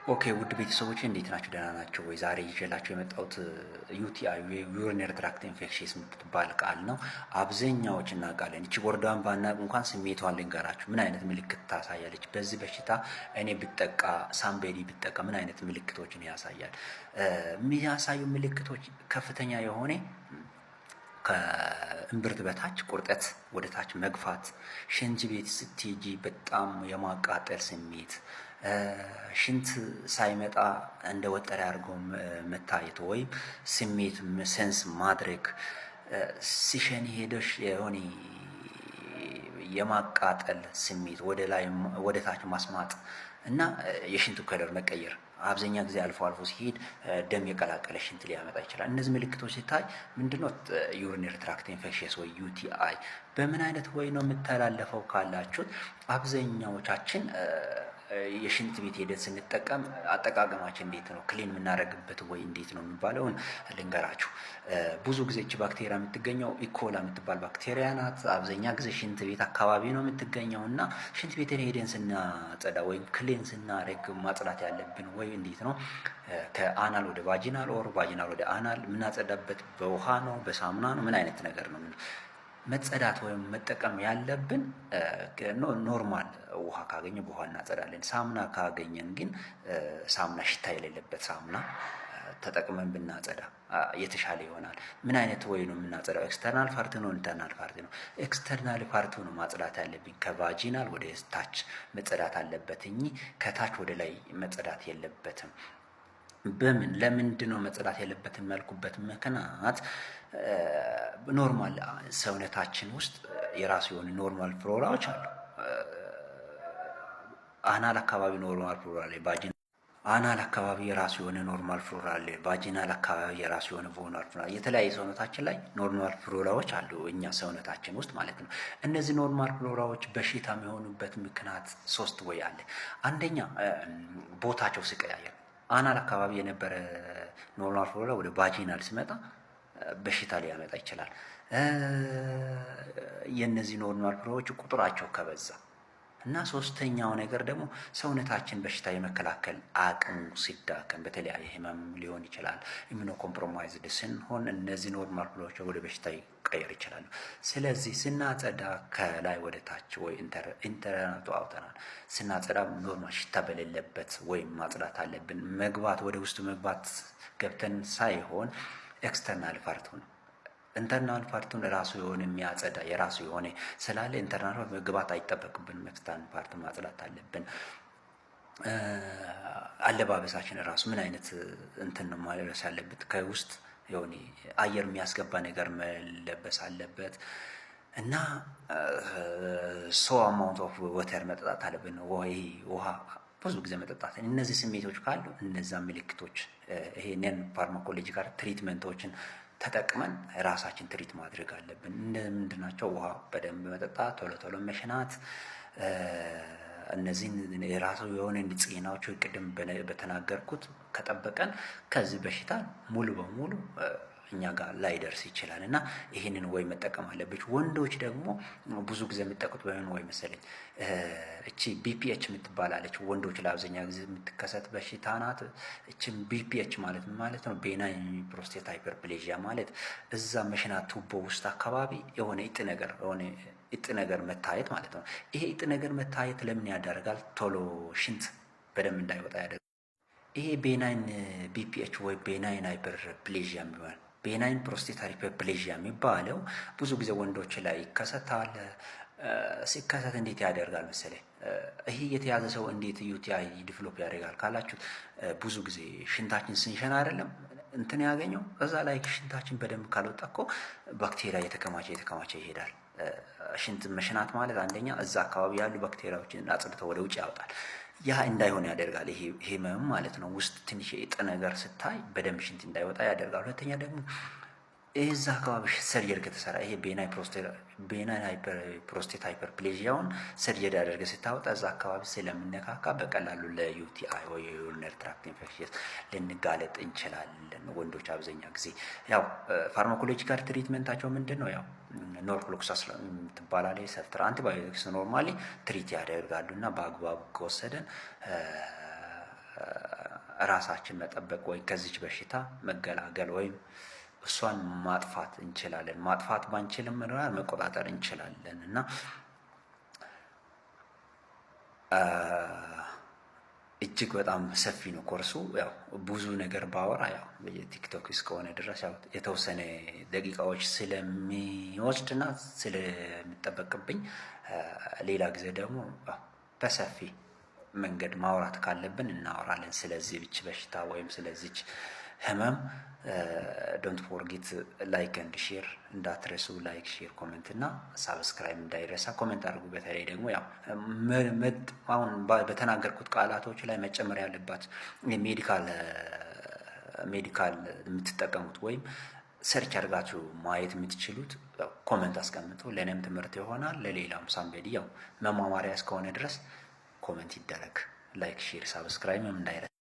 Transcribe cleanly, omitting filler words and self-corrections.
ኦኬ ውድ ቤተሰቦች እንዴት ናችሁ? ደህና ናቸው ወይ? ዛሬ ይዤላችሁ የመጣሁት ዩቲአይ ዩሪነሪ ትራክት ኢንፌክሽንስ የምትባል ቃል ነው። አብዛኛዎች እናውቃለን። እቺ ወርዷን ባናውቅ እንኳን ስሜቷን ልንገራችሁ። ምን አይነት ምልክት ታሳያለች? በዚህ በሽታ እኔ ብጠቃ፣ ሳምቤዲ ብጠቃ ምን አይነት ምልክቶችን ያሳያል? የሚያሳዩ ምልክቶች ከፍተኛ የሆነ ከእምብርት በታች ቁርጠት፣ ወደ ታች መግፋት፣ ሽንት ቤት ስትሄጂ በጣም የማቃጠል ስሜት፣ ሽንት ሳይመጣ እንደ ወጠረ አድርጎ መታየት ወይም ስሜት ሴንስ ማድረግ፣ ሲሸን ሄደሽ የሆነ የማቃጠል ስሜት፣ ወደ ላይ ወደ ታች ማስማጥ እና የሽንቱ ከለር መቀየር፣ አብዛኛ ጊዜ አልፎ አልፎ ሲሄድ ደም የቀላቀለ ሽንት ሊያመጣ ይችላል። እነዚህ ምልክቶች ሲታይ ምንድነው ዩሪነሪ ትራክት ኢንፌክሽንስ ወይ ዩቲአይ በምን አይነት ወይ ነው የምተላለፈው ካላችሁት፣ አብዛኛዎቻችን የሽንት ቤት ሄደን ስንጠቀም አጠቃቀማችን እንዴት ነው ክሊን የምናደርግበት ወይ እንዴት ነው የሚባለውን ልንገራችሁ። ብዙ ጊዜ እቺ ባክቴሪያ የምትገኘው ኢኮላ የምትባል ባክቴሪያ ናት። አብዛኛ ጊዜ ሽንት ቤት አካባቢ ነው የምትገኘው እና ሽንት ቤትን ሄደን ስናጸዳ ወይም ክሊን ስናደርግ ማጽዳት ያለብን ወይ እንዴት ነው ከአናል ወደ ቫጂናል ኦር ቫጂናል ወደ አናል የምናጸዳበት በውሃ ነው በሳሙና ነው ምን አይነት ነገር ነው መጸዳት ወይም መጠቀም ያለብን? ኖርማል ውሃ ካገኘ በውሃ እናጸዳለን። ሳሙና ካገኘን ግን ሳሙና ሽታ የሌለበት ሳሙና ተጠቅመን ብናጸዳ የተሻለ ይሆናል። ምን አይነት ወይ ነው የምናጸዳው? ኤክስተርናል ፓርት ነው ኢንተርናል ፓርት ነው? ኤክስተርናል ፓርቱ ነው ማጽዳት ያለብኝ። ከቫጂናል ወደ ታች መጸዳት አለበት እንጂ ከታች ወደ ላይ መጸዳት የለበትም። በምን ለምንድን ነው መጸዳት ያለበትን መልኩበት ምክንያት ኖርማል ሰውነታችን ውስጥ የራሱ የሆነ ኖርማል ፍሎራዎች አሉ። አናል አካባቢ ኖርማል ፍሎራ አለ። አናል አካባቢ የራሱ የሆነ ኖርማል ፍሎራ አለ። ቫጂናል አካባቢ የራሱ የሆነ ኖርማል ፍሎራ፣ የተለያየ ሰውነታችን ላይ ኖርማል ፍሎራዎች አሉ፣ እኛ ሰውነታችን ውስጥ ማለት ነው። እነዚህ ኖርማል ፍሎራዎች በሽታ የሚሆኑበት ምክንያት ሶስት ወይ አለ። አንደኛ ቦታቸው ሲቀያየር፣ አናል አካባቢ የነበረ ኖርማል ፍሎራ ወደ ቫጂናል ሲመጣ በሽታ ሊያመጣ ይችላል። የነዚህ ኖርማል ፍሎራዎች ቁጥራቸው ከበዛ እና ሶስተኛው ነገር ደግሞ ሰውነታችን በሽታ የመከላከል አቅሙ ሲዳከም በተለያየ ህመም ሊሆን ይችላል። ኢሚኖ ኮምፕሮማይዝድ ስንሆን እነዚህ ኖርማል ፍሎራዎች ወደ በሽታ ይቀየር ይችላሉ። ስለዚህ ስናጸዳ ከላይ ወደ ታች ወይ ኢንተርናቱ አውተናል ስናጸዳ ኖርማል ሽታ በሌለበት ወይም ማጽዳት አለብን። መግባት ወደ ውስጥ መግባት ገብተን ሳይሆን ኤክስተርናል ፓርቱ ነው። ኢንተርናል ፓርቱን ራሱ የሆነ የሚያጸዳ የራሱ የሆነ ስላለ ኢንተርናል ፓርት መግባት አይጠበቅብንም። ኤክስተርናል ፓርት ማጽዳት አለብን። አለባበሳችን ራሱ ምን አይነት እንትን ነው ማለበስ ያለበት? ከውስጥ የሆነ አየር የሚያስገባ ነገር መለበስ አለበት እና ሶ አማውንት ኦፍ ወተር መጠጣት አለብን። ወይ ውሃ ብዙ ጊዜ መጠጣት። እነዚህ ስሜቶች ካሉ እነዛ ምልክቶች ይሄ ነን ፋርማኮሎጂካል ትሪትመንቶችን ተጠቅመን ራሳችን ትሪት ማድረግ አለብን። ምንድን ናቸው? ውሃ በደንብ መጠጣት፣ ቶሎ ቶሎ መሽናት፣ እነዚህን የራሱ የሆነ ንጽህናዎች ቅድም በተናገርኩት ከጠበቀን ከዚህ በሽታ ሙሉ በሙሉ እኛ ጋር ላይደርስ ይችላል እና ይህንን ወይ መጠቀም አለብች። ወንዶች ደግሞ ብዙ ጊዜ የሚጠቁት በምን ወይ መሰለኝ እቺ ቢፒኤች የምትባላለች ወንዶች ለአብዛኛ ጊዜ የምትከሰት በሽታ ናት። እቺም ቢፒኤች ማለት ነው ቤናይን ፕሮስቴት ሃይፐርፕሌዥያ ማለት እዛ መሽናት ቱቦ ውስጥ አካባቢ የሆነ እጥ ነገር መታየት ማለት ነው። ይሄ እጥ ነገር መታየት ለምን ያደርጋል? ቶሎ ሽንት በደንብ እንዳይወጣ ያደርጋል። ይሄ ቤናይን ቢፒኤች ወይ ቤናይን ሃይፐርፕሌዥያ የሚባል ቤናይን ፕሮስቴት ሃይፐርፕሌዥያ የሚባለው ብዙ ጊዜ ወንዶች ላይ ይከሰታል። ሲከሰት እንዴት ያደርጋል መሰለኝ? ይሄ የተያዘ ሰው እንዴት ዩቲአይ ዲቨሎፕ ያደርጋል ካላችሁት፣ ብዙ ጊዜ ሽንታችን ስንሸና አይደለም እንትን ያገኘው እዛ ላይ ሽንታችን በደንብ ካልወጣ እኮ ባክቴሪያ የተከማቸ ይሄዳል። ሽንት መሽናት ማለት አንደኛ እዛ አካባቢ ያሉ ባክቴሪያዎችን አጽድተው ወደ ውጭ ያወጣል። ያ እንዳይሆን ያደርጋል። ይሄ ህመም ማለት ነው። ውስጥ ትንሽ የእጥ ነገር ስታይ በደንብ ሽንት እንዳይወጣ ያደርጋል። ሁለተኛ ደግሞ እዛ አካባቢ ሰርጀሪ ከተሰራ ይሄ ቤናይን ፕሮስቴት ሃይፐርፕሌዥያውን ሰርጀሪ አድርገ ስታወጣ እዛ አካባቢ ስለምነካካ በቀላሉ ለዩቲአይ ወይ ዩሪነሪ ትራክት ኢንፌክሽንስ ልንጋለጥ እንችላለን። ወንዶች አብዛኛ ጊዜ ያው ፋርማኮሎጂካል ትሪትመንታቸው ምንድን ነው? ያው ኖርፍሎክሳሲን ትባላለች ሰፍትራ አንቲባዮቲክስ ኖርማሊ ትሪት ያደርጋሉ እና በአግባቡ ከወሰደን ራሳችን መጠበቅ ወይ ከዚች በሽታ መገላገል ወይም እሷን ማጥፋት እንችላለን። ማጥፋት ባንችልም መቆጣጠር እንችላለን እና እጅግ በጣም ሰፊ ነው ኮርሱ። ያው ብዙ ነገር ባወራ ያው በቲክቶክ እስከሆነ ድረስ ያው የተወሰነ ደቂቃዎች ስለሚወስድና ስለሚጠበቅብኝ ሌላ ጊዜ ደግሞ በሰፊ መንገድ ማውራት ካለብን እናወራለን። ስለዚህ ብቻ በሽታ ወይም ስለዚች ህመም ዶንት ፎርጌት ላይክ ኤንድ ሼር እንዳትረሱ። ላይክ፣ ሼር፣ ኮሜንት እና ሳብስክራይብ እንዳይረሳ። ኮሜንት አድርጉ። በተለይ ደግሞ ያው አሁን በተናገርኩት ቃላቶች ላይ መጨመር ያለባት ሜዲካል የምትጠቀሙት ወይም ሰርች አድርጋችሁ ማየት የምትችሉት ኮሜንት አስቀምጡ። ለእኔም ትምህርት ይሆናል፣ ለሌላም ሳምበዲ ያው መማማሪያ እስከሆነ ድረስ ኮሜንት ይደረግ። ላይክ፣ ሼር፣ ሳብስክራይብ እንዳይረሳ።